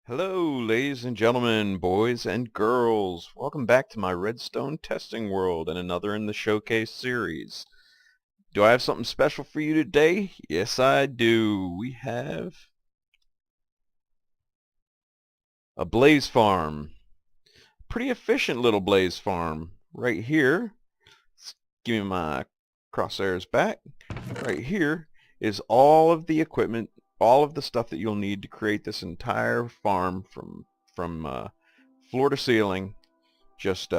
Hello, ladies and gentlemen, boys and girls. Welcome back to my Redstone testing world and another in the Showcase series. Do I have something special for you today? Yes, I do. We have a blaze farm. Pretty efficient little blaze farm. Right here, give me my crosshairs back. Right here is all of the equipment, all of the stuff that you'll need to create this entire farm from floor to ceiling. Just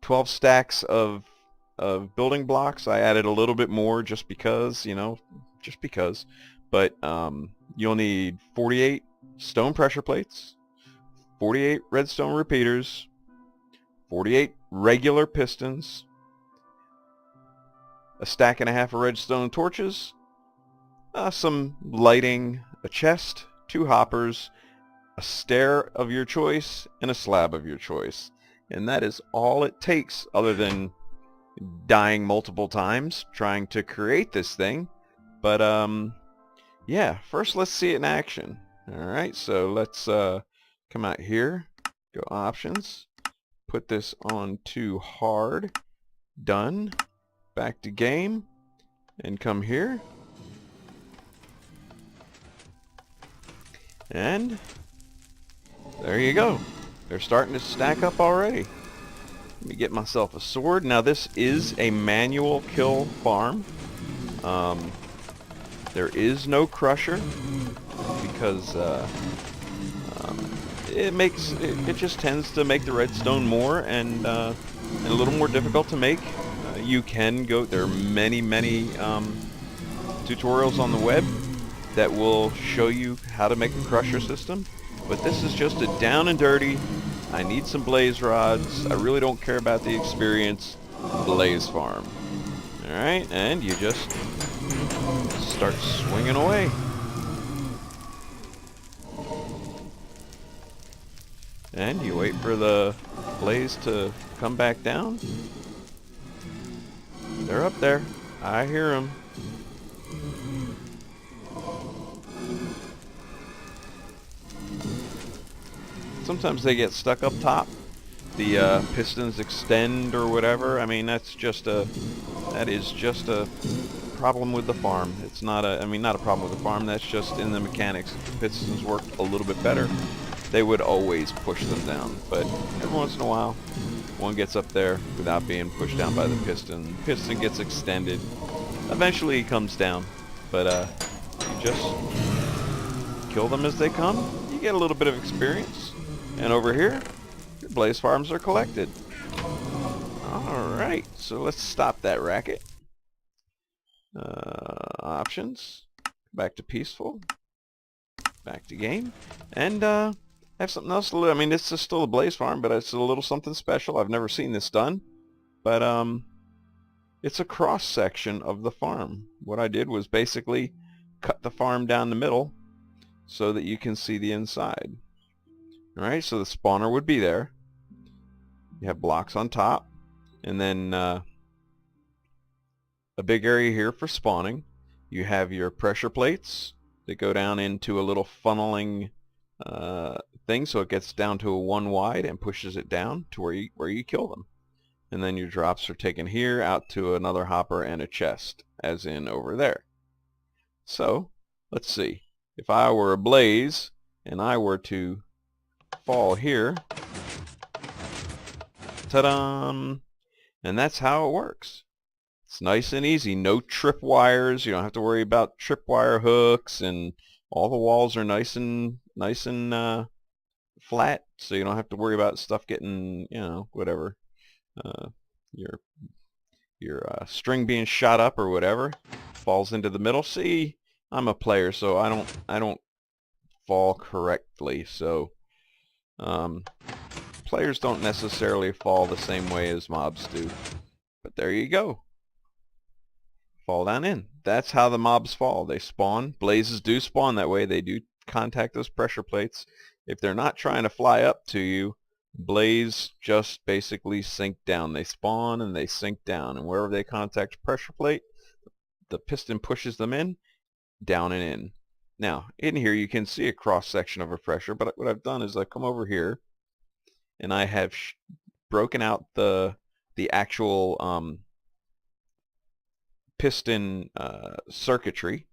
12 stacks of building blocks. I added a little bit more just because, just because. But you'll need 48 stone pressure plates, 48 redstone repeaters, 48 regular pistons, a stack and a half of redstone torches, some lighting, a chest, 2 hoppers, a stair of your choice, and a slab of your choice. And that is all it takes, other than dying multiple times trying to create this thing. But yeah, first let's see it in action. Alright, so let's come out here, go options, put this on to hard, done, back to game, and come here, and there you go. They're starting to stack up already. Let me get myself a sword. Now this is a manual kill farm. There is no crusher because it just tends to make the redstone more and a little more difficult to make. You can go. There are many tutorials on the web that will show you how to make a crusher system, but this is just a down and dirty. I need some blaze rods. I really don't care about the experience. Blaze farm. Alright, and you just start swinging away. And you wait for the blaze to come back down. They're up there. I hear them. Sometimes they get stuck up top. The pistons extend or whatever. I mean, that is just a problem with the farm. It's not not a problem with the farm. That's just in the mechanics. If the pistons worked a little bit better, they would always push them down. But every once in a while, one gets up there without being pushed down by the piston. The piston gets extended. Eventually, it comes down. But you just kill them as they come. You get a little bit of experience. And over here, your blaze farms are collected. Alright, so let's stop that racket. Options. Back to peaceful. Back to game. And I have something else to I mean, this is still a blaze farm, but it's a little something special. I've never seen this done. But it's a cross section of the farm. What I did was basically cut the farm down the middle so that you can see the inside. Alright, so the spawner would be there. You have blocks on top, and then a big area here for spawning. You have your pressure plates that go down into a little funneling thing, so it gets down to a 1 wide and pushes it down to where you kill them. And then your drops are taken here out to another hopper and a chest, as in over there. So let's see. If I were a blaze and I were to fall here, ta-da! And that's how it works. It's nice and easy. No trip wires. You don't have to worry about tripwire hooks, and all the walls are nice and flat, so you don't have to worry about stuff getting, whatever, your string being shot up or whatever falls into the middle. See, I'm a player, so I don't fall correctly. So players don't necessarily fall the same way as mobs do. But there you go. Fall down in. That's how the mobs fall. They spawn. Blazes do spawn that way. They do contact those pressure plates. If they're not trying to fly up to you, blaze just basically sink down. They spawn and they sink down. And wherever they contact pressure plate, the piston pushes them in, down and in. Now, in here you can see a cross section of a pressure, but what I've done is I've come over here and I have broken out the actual piston circuitry.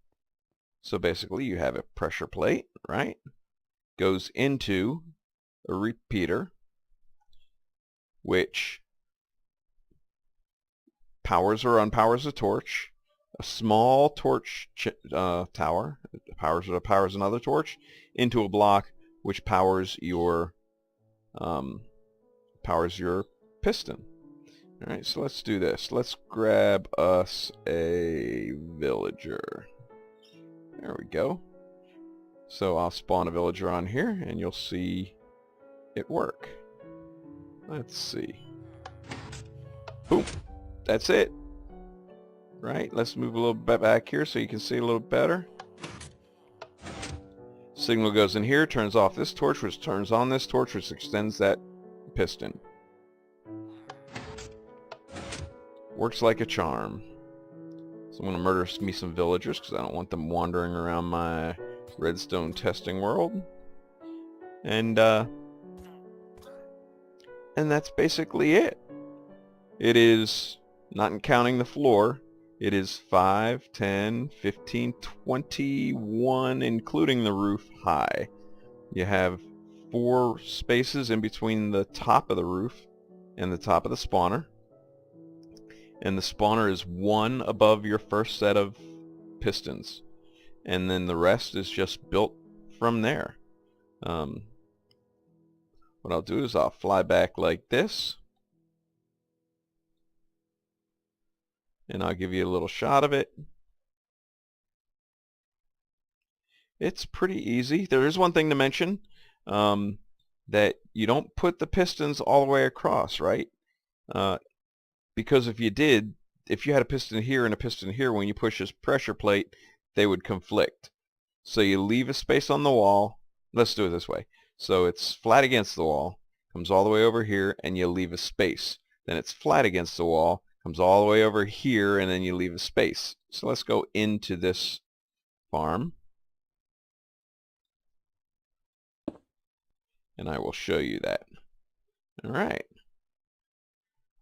So basically you have a pressure plate, right? Goes into a repeater, which powers or unpowers a torch. A small torch tower powers another torch into a block, which powers your piston. All right, so let's do this. Let's grab us a villager. There we go. So I'll spawn a villager on here, and you'll see it work. Let's see. Boom. That's it. Right, let's move a little bit back here so you can see a little better. Signal goes in here, turns off this torch, which turns on this torch, which extends that piston. Works like a charm. So I'm going to murder me some villagers because I don't want them wandering around my redstone testing world. And that's basically it. It is, not counting the floor, it is 5, 10, 15, 21, including the roof, high. You have 4 spaces in between the top of the roof and the top of the spawner. And the spawner is 1 above your first set of pistons. And then the rest is just built from there. What I'll do is I'll fly back like this. And I'll give you a little shot of it. It's pretty easy. There is one thing to mention, that you don't put the pistons all the way across, right? Because if you did, if you had a piston here and a piston here, when you push this pressure plate, they would conflict. So you leave a space on the wall. Let's do it this way. So it's flat against the wall, comes all the way over here, and you leave a space. Then it's flat against the wall, comes all the way over here, and then you leave a space. So let's go into this farm, and I will show you that. All right.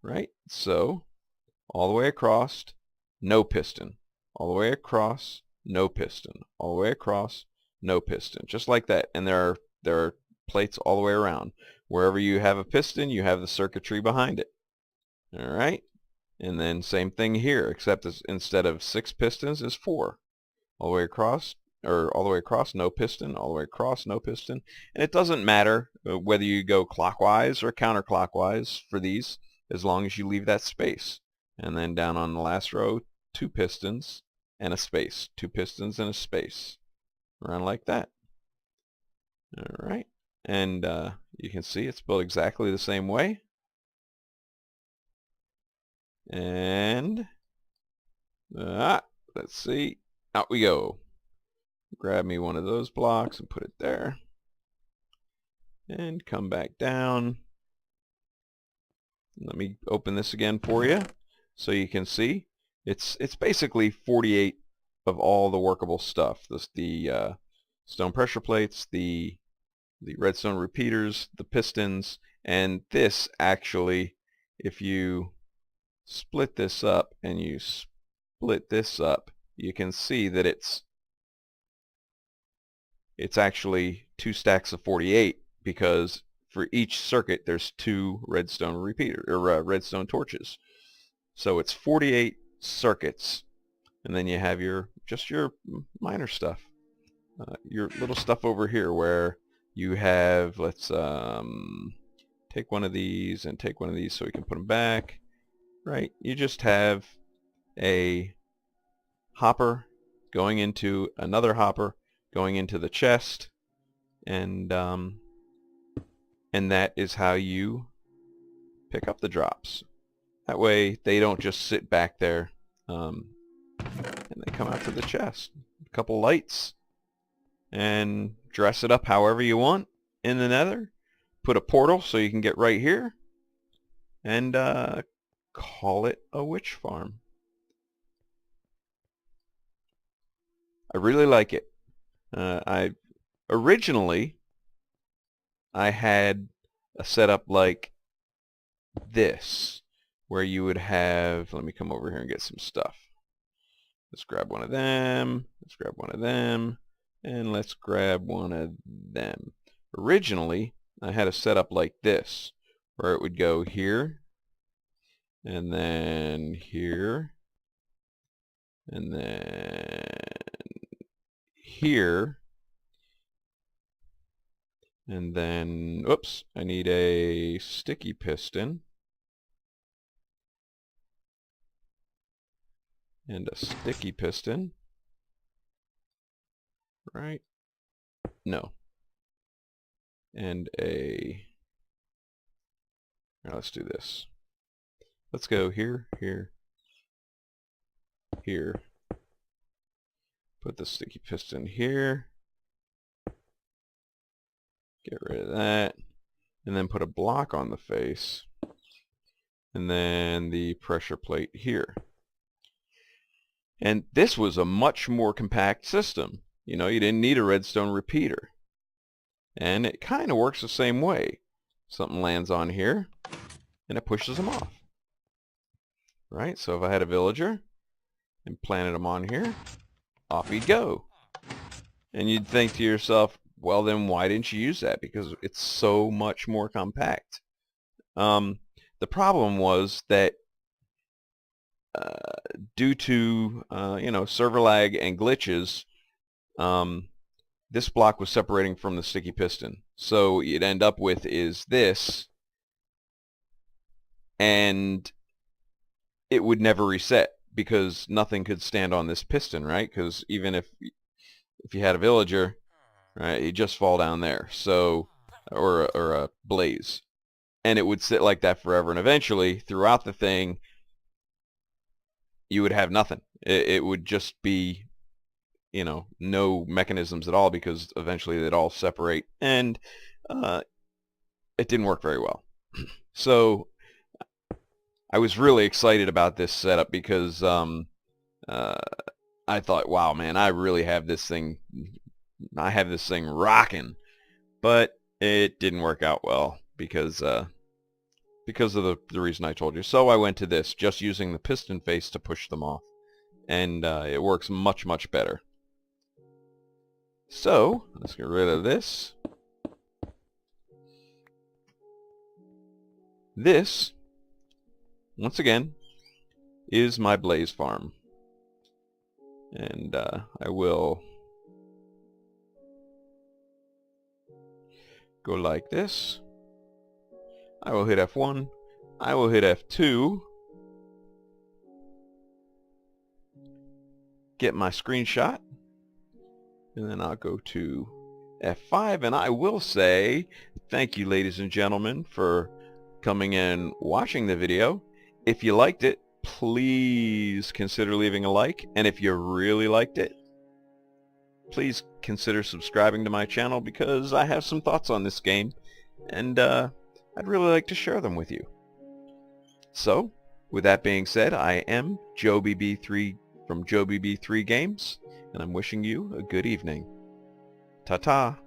Right, so all the way across, no piston. All the way across, no piston. All the way across, no piston. Just like that. And there are plates all the way around. Wherever you have a piston, you have the circuitry behind it. All right. And then same thing here, except instead of 6 pistons is 4. All the way across, or all the way across, no piston. All the way across, no piston. And it doesn't matter whether you go clockwise or counterclockwise for these, as long as you leave that space. And then down on the last row, 2 pistons and a space. 2 pistons and a space. Around like that. All right. And you can see it's built exactly the same way. And let's see, out we go. Grab me one of those blocks and put it there, and come back down. Let me open this again for you so you can see it's basically 48 of all the workable stuff. The stone pressure plates, the redstone repeaters, the pistons, and this actually, if you split this up and you split this up, you can see that it's actually 2 stacks of 48, because for each circuit there's 2 redstone redstone torches. So it's 48 circuits, and then you have just your minor stuff, your little stuff over here where you have, let's take one of these and take one of these so we can put them back. Right, you just have a hopper going into another hopper going into the chest, and that is how you pick up the drops. That way they don't just sit back there, and they come out to the chest. A couple lights, and dress it up however you want in the nether. Put a portal so you can get right here, and call it a witch farm. I really like it. Originally I had a setup like this, where you would have, let me come over here and get some stuff. Let's grab one of them, let's grab one of them, and let's grab one of them. Originally, I had a setup like this, where it would go here, and then here, and then here, and then, oops, I need a sticky piston. And a sticky piston. Right? No. And a... Now let's do this. Let's go here, here, here. Put the sticky piston here. Get rid of that. And then put a block on the face. And then the pressure plate here. And this was a much more compact system. You know, you didn't need a redstone repeater. And it kind of works the same way. Something lands on here, and it pushes them off. Right? So if I had a villager and planted them on here, off he'd go. And you'd think to yourself, well then why didn't you use that? Because it's so much more compact. The problem was that due to you know, server lag and glitches, this block was separating from the sticky piston. So what you'd end up with is this, and it would never reset because nothing could stand on this piston, right? Because even if you had a villager, right, he'd just fall down there. So, or a blaze, and it would sit like that forever. And eventually, throughout the thing, you would have nothing. It would just be, you know, no mechanisms at all, because eventually they'd all separate, and it didn't work very well. So I was really excited about this setup because I thought, wow, man, I really have this thing. I have this thing rocking, but it didn't work out well because of the reason I told you. So I went to this, just using the piston face to push them off, and it works much, much better. So let's get rid of this. This, once again, is my blaze farm, and I will go like this. I will hit F1. I will hit F2. Get my screenshot. And then I'll go to F5, and I will say thank you, ladies and gentlemen, for coming and watching the video. If you liked it, please consider leaving a like, and if you really liked it, please consider subscribing to my channel, because I have some thoughts on this game, and I'd really like to share them with you. So, with that being said, I am JoeBB3 from JoeBB3 Games, and I'm wishing you a good evening. Ta-ta!